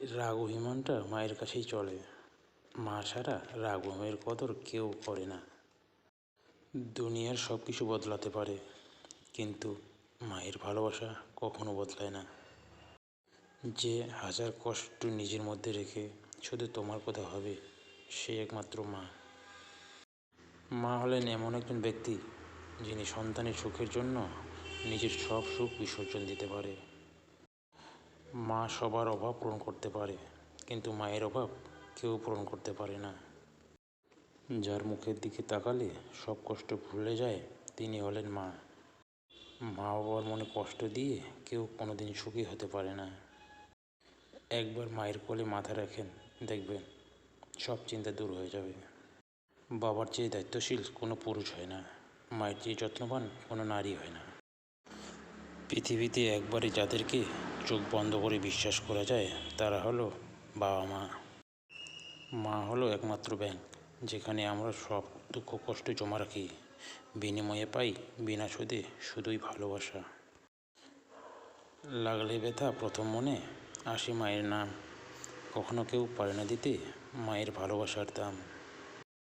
রাগ অভিমানটা মায়ের কাছেই চলে। মা ছাড়া রাগ অভিমানের কদর কেউ করে না। দুনিয়ার সব কিছু বদলাতে পারে, কিন্তু মায়ের ভালোবাসা কখনো বদলায় না। যে হাজার কষ্ট নিজের মধ্যে রেখে শুধু তোমার কথা ভাবে, সে একমাত্র মা। মা হলেন এমন একজন ব্যক্তি যিনি সন্তানের সুখের জন্য নিজের সব সুখ বিসর্জন দিতে পারে। মা সবার অভাব পূরণ করতে পারে, কিন্তু মায়ের অভাব কেউ পূরণ করতে পারে না। যার মুখের দিকে তাকালে সব কষ্ট ভুলে যায়, তিনি হলেন মা। মা বাবার মনে কষ্ট দিয়ে কেউ কোনোদিন সুখী হতে পারে না। একবার মায়ের কোলে মাথা রাখেন, দেখবেন সব চিন্তা দূর হয়ে যাবে। বাবার চেয়ে দায়িত্বশীল কোনো পুরুষ হয় না, মায়ের চেয়ে যত্নবান কোনো নারী হয় না। পৃথিবীতে একবারে যাদেরকে চোখ বন্ধ করে বিশ্বাস করা যায়, তারা হলো বাবা মা। মা হলো একমাত্র ব্যাংক, যেখানে আমরা সব দুঃখ কষ্ট জমা রাখি, বিনিময়ে পাই বিনা সুদে শুধুই ভালোবাসা। লাগলে ব্যথা প্রথম মনে আসে মায়ের নাম, কখনো কেউ পারে না দিতে মায়ের ভালোবাসার দাম।